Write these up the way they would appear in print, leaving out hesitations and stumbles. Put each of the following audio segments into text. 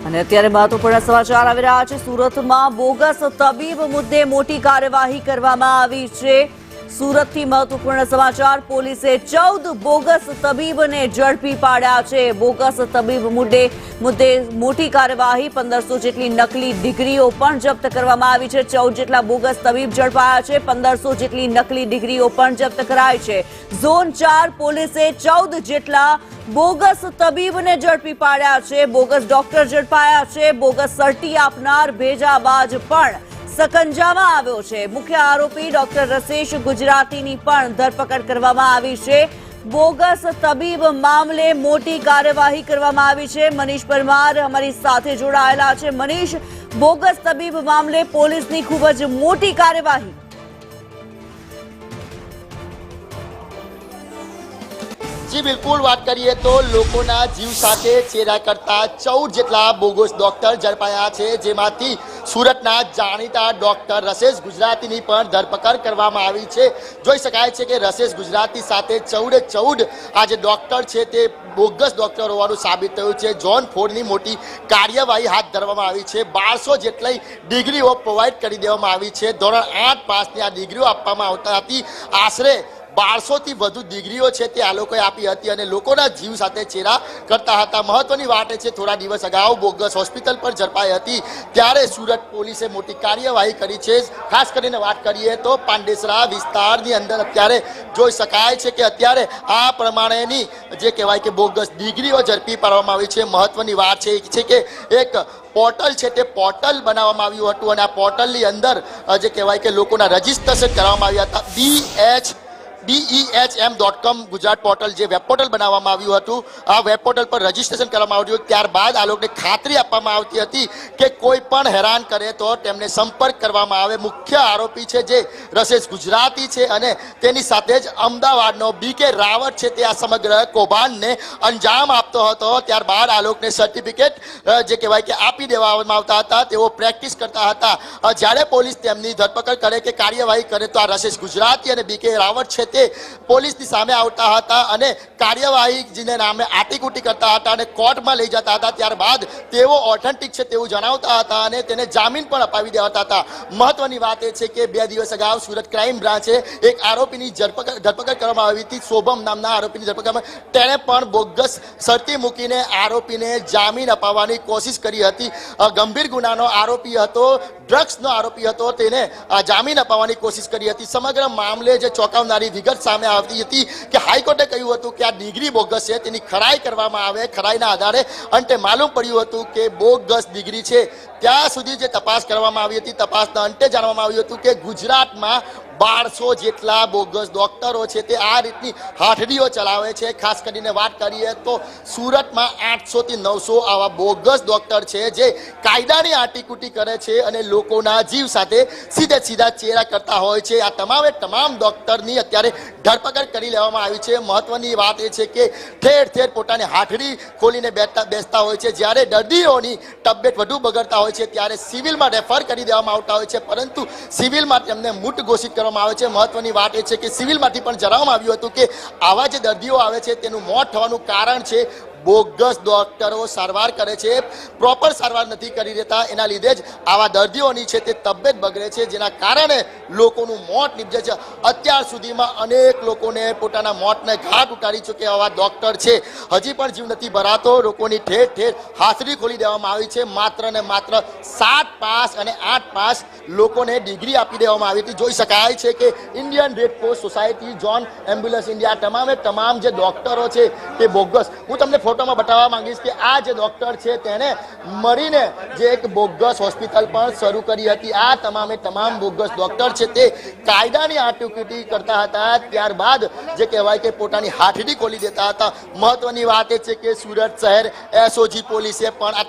અને અત્યારે મહત્વપૂર્ણ સમાચાર આવી રહ્યા છે। સુરતમાં બોગસ તબીબ મુદ્દે મોટી કાર્યવાહી કરવામાં આવી છે। સુરતથી મહત્વપૂર્ણ સમાચાર, પોલીસે 14 બોગસ તબીબને ઝડપી પાડ્યા છે। બોગસ તબીબ મુદ્દે મોટી કાર્યવાહી, 1500 જેટલી નકલી ડિગ્રીઓ પણ જપ્ત કરવામાં આવી છે। 14 જેટલા બોગસ તબીબ ઝડપાયા છે, 1500 જેટલી નકલી ડિગ્રીઓ પણ જપ્ત કરાઈ છે। ઝોન 4 પોલીસે 14 જેટલા બોગસ તબીબને ઝડપી પાડ્યા છે। બોગસ ડોક્ટર ઝડપાયા છે। બોગસ સર્ટી આપનાર ભેજાબાજ પણ સકંજામાં આવ્યો છે। મુખ્ય આરોપી ડોક્ટર રસેશ ગુજરાતીની પણ ધરપકડ કરવામાં આવી છે। બોગસ તબીબ મામલે મોટી કાર્યવાહી કરવામાં આવી છે। મનીષ પરમાર અમારી સાથે જોડાયેલા છે। મનીષ, બોગસ તબીબ મામલે પોલીસની ખૂબ જ મોટી કાર્યવાહી। जी बिल्कुल बात करिए तो लोकोना जीव साथे चेरा करता 14 जेटला बोगस डॉक्टर झड़पाया छे, जेमांथी सूरतना जाणीता डॉक्टर रसेश गुजरातीनी पण धरपकड़ करवामां आवी छे। जोई शकाय छे के रसेश गुजराती साथे 14 आ जे डॉक्टर छे ते बोगस डॉक्टर होવાનું સાબિત થયું છે। ઝોન 4 ની મોટી કાર્યવાહી હાથ ધરવામાં આવી છે। 1200 જેટલી ડિગ્રીઓ પ્રોવાઈડ કરી દેવામાં આવી છે। ધોરણ 8 પાસની આ ડિગ્રીઓ આપવામાં આવતા હતી। આશરે 1200 થી વધુ ડિગ્રીઓ છે તે આ લોકોએ આપી હતી અને લોકોના જીવ સાથે ચેરા કરતા હતા। મહત્વની વાત એ છે, થોડા દિવસ અગાઉ બોગસ હોસ્પિટલ પર ઝડપાઈ હતી, ત્યારે સુરત પોલીસે મોટી કાર્યવાહી કરી છે। ખાસ કરીને વાત કરીએ તો પાંડેસરા વિસ્તારની અંદર અત્યારે જોઈ શકાય છે કે અત્યારે આ પ્રમાણેની જે કહેવાય કે બોગસ ડિગ્રીઓ ઝડપી પાડવામાં આવી છે। મહત્વની વાત છે કે એક પોર્ટલ છે તે પોર્ટલ બનાવવામાં આવ્યું હતું અને આ પોર્ટલની અંદર જે કહેવાય કે લોકોના રજીસ્ટ્રેશન કરવામાં આવ્યા હતા। DEHM.com ગુજરાત પોર્ટલ જે વેબ પોર્ટલ બનાવવામાં આવ્યું હતું, આ વેબ પોર્ટલ પર રજીસ્ટ્રેશન કરવામાં આવ્યું। ત્યારબાદ આ લોકોને ખાતરી આપવામાં આવતી હતી કે કોઈ પણ હેરાન કરે તો તેમને સંપર્ક કરવામાં આવે। મુખ્ય આરોપી છે જે રસેશ ગુજરાતી છે અને તેની સાથે જ અમદાવાદનો BK રાવત છે તે આ સમગ્ર કૌભાંડને અંજામ આપતો હતો। ત્યારબાદ આ લોકોને સર્ટિફિકેટ જે કહેવાય કે આપી દેવામાં આવતા હતા, તેઓ પ્રેક્ટિસ કરતા હતા। જ્યારે પોલીસ તેમની ધરપકડ કરે કે કાર્યવાહી કરે તો આ રસેશ ગુજરાતી અને BK રાવત છે તે પોલીસની સામે આવતા હતા અને કાર્યવાહીને નામે આટીકૂટી કરતા હતા અને કોર્ટમાં લઈ જતા હતા। ત્યારબાદ તેઓ ઓથેન્ટિક છે તેવું જણાવતા હતા અને તેને જામીન પણ અપાવી દેવાતા હતા। મહત્વની વાત એ છે કે 2 દિવસ અગાઉ સુરત ક્રાઇમ બ્રાન્ચે એક આરોપીની ધરપકડ કરવામાં આવી હતી। શોભમ નામના આરોપીની ધરપકડ, તેણે પણ બોગસ શરતી મૂકીને આરોપીને જામીન અપાવવાની કોશિશ કરી હતી। ગંભીર ગુનાનો આરોપી હતો, ડ્રગ્સનો આરોપી હતો, તેને જામીન અપાવવાની કોશિશ કરી હતી। સમગ્ર મામલે જે ચોંકાવનારી વિગત સામે આવતી હતી કે હાઈકોર્ટે કહ્યું હતું કે આ ડિગ્રી બોગસ છે, તેની ખરાઈ કરવામાં આવે। ખરાઈના આધારે અંતે માલુમ પડ્યું હતું કે બોગસ ડિગ્રી છે। ત્યાં સુધી જે તપાસ કરવામાં આવી હતી, તપાસના અંતે જાણવામાં આવ્યું હતું કે ગુજરાતમાં 1200 જેટલા બોગસ ડોક્ટરો છે તે આ રીતની હાથડીઓ ચલાવે છે। ખાસ કરીને વાત કરીએ તો સુરતમાં 800 થી 900 આવા બોગસ ડોક્ટર છે જે કાયદાની આટીકૂટી કરે છે અને લોકોના જીવ સાથે સીધા ચેરા કરતા હોય છે। આ તમામ ડોક્ટરની અત્યારે ધરપકડ કરી લેવામાં આવી છે। મહત્વની વાત એ છે કે ઠેર પોતાની હાથડી ખોલીને બેસતા હોય છે। જ્યારે દર્દીઓની તબિયત વધુ બગડતા હોય છે ત્યારે સિવિલમાં રેફર કરી દેવામાં આવતા હોય છે, પરંતુ સિવિલમાં તેમને મૂટ ઘોષિત કરવામાં આવે છે। મહત્વની વાત એ છે કે સિવિલમાંથી પણ જણાવવામાં આવ્યું હતું કે આવા જે દર્દીઓ આવે છે તેનું મોત થવાનું કારણ છે બોગસ ડોક્ટરો સારવાર કરે છે, પ્રોપર સારવાર નથી કરી દેતા, એના લીધે જ આવા દર્દીઓની છે તે તબિયત બગડે છે, જેના કારણે લોકોનું મોત નીપજે છે। અત્યાર સુધીમાં અનેક લોકોને પોતાના મોતને ઘાટ ઉતારી ચૂકે આવા ડોક્ટર છે। હજી પણ જીવ નથી ભરાતો, લોકોની ઠેર હાથડી ખોલી દેવામાં આવી છે। માત્ર ને માત્ર 7 પાસ અને 8 પાસ લોકોને ડિગ્રી આપી દેવામાં આવી હતી। જોઈ શકાય છે કે Indian Red Cross Society, John Ambulance India, તમામ જે ડોક્ટરો છે તે બોગસ। હું તમને ફોટોમાં બતાવવા માંગીશ કે આ જે ડોક્ટર છે તેને મળીને જે એક બોગસ હોસ્પિટલ પણ શરૂ કરી હતી। આ તમામ બોગસ ડોક્ટર છે તે કાયદાની આટીકૂટી કરતા હતા, ત્યારબાદ જે કહેવાય કે પોતાની હાથડી ખોલી દેતા હતા। મહત્વની વાત એ છે કે સુરત શહેર SOG પોલીસે પણ આ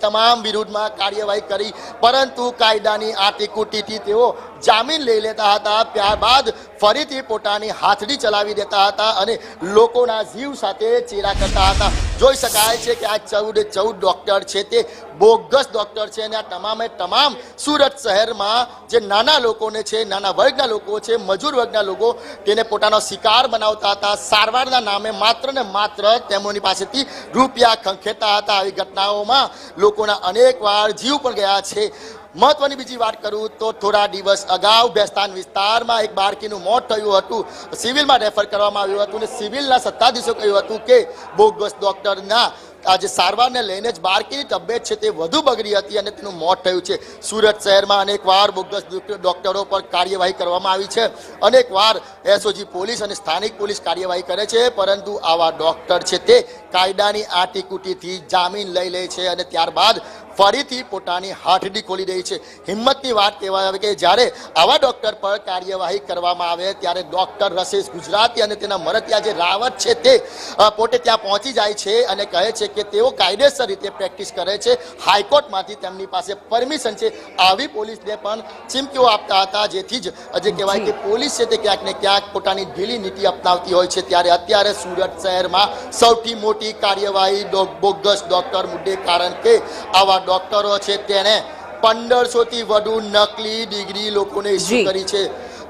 તમામ વિરુદ્ધમાં કાર્યવાહી કરી, પરંતુ કાયદાની આટીકૂટીથી તેઓ જામીન લઈ લેતા હતા, ત્યારબાદ ફરીથી પોતાની હાથડી ચલાવી દેતા હતા અને લોકોના જીવ સાથે ચેડા કરતા હતા. જોઈ શકાય છે કે આ 14 ડોક્ટર છે તે બોગસ ડોક્ટર છે અને આ તમામે તમામ સુરત શહેરમાં જે નાના લોકોને છે, નાના વર્ગના લોકો છે, મજૂર વર્ગના લોકો તેને પોતાનો શિકાર બનાવતા હતા. સારવારના નામે માત્ર ને માત્ર તેમની પાસેથી રૂપિયા ખંખેરતા હતા. આવી ઘટનાઓમાં લોકોના અનેક વાર જીવ પણ ગયા છે. મહત્વની બીજી વાત કરું તો થોડા દિવસ અગાઉ બેસ્તાન વિસ્તારમાં એક બાળકીનું મોત થયું હતું. સિવિલમાં રેફર કરવામાં આવ્યું હતું અને સિવિલના સત્તાધીશો કહ્યું હતું કે બોગસ ડોક્ટરના આજે સારવારને લઈને જ બાળકીની તબિયત છે તે વધુ બગડી હતી અને તેનું મોત થયું છે. સુરત શહેરમાં અનેકવાર બોગસ ડોક્ટરો પર કાર્યવાહી કરવામાં આવી છે. અનેકવાર એસઓજી પોલીસ અને સ્થાનિક પોલીસ કાર્યવાહી કરે છે, પરંતુ આવા ડોક્ટર છે તે કાયદાની આટીકૂટીથી જામીન લઈ લે છે અને ત્યારબાદ ફરીથી પોતાની હાથડી ખોલી દે છે. હિંમતની વાત કહેવાય આવે કે જ્યારે આવા ડોક્ટર પર કાર્યવાહી કરવામાં આવે ત્યારે ડોક્ટર રસેશ ગુજરાતી અને તેના મરતિયા જે રાવત છે તે પોતે ત્યાં પહોંચી જાય છે અને કહે છે કે તેઓ કાયદેસર રીતે પ્રેક્ટિસ કરે છે. હાઈકોર્ટમાંથી તેમની પાસે પરમિશન છે. આવી પોલીસને પણ ચીમકીઓ આપતા હતા, જેથી જ જે કહેવાય કે પોલીસ છે તે ક્યાંક ને ક્યાંક પોતાની ઢીલી નીતિ અપનાવતી હોય છે. ત્યારે અત્યારે સુરત શહેરમાં સૌથી મોટી કાર્યવાહી બોગસ ડોક્ટર મુદ્દે, કારણ કે આવા ડોક્ટરો છે તેને 1500 થી વધુ નકલી ડિગ્રી લોકોને ઇસ્યુ કરી છે.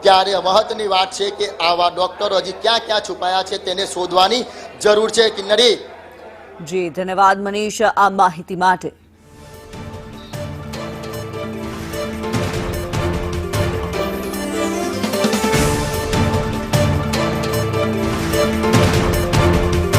ત્યારે મહત્વની વાત છે કે આવા ડોક્ટરો હજી ક્યાં ક્યાં છુપાયા છે તેને શોધવાની જરૂર છે. કિન્નરી જી, ધન્યવાદ મનીષ આ માહિતી માટે.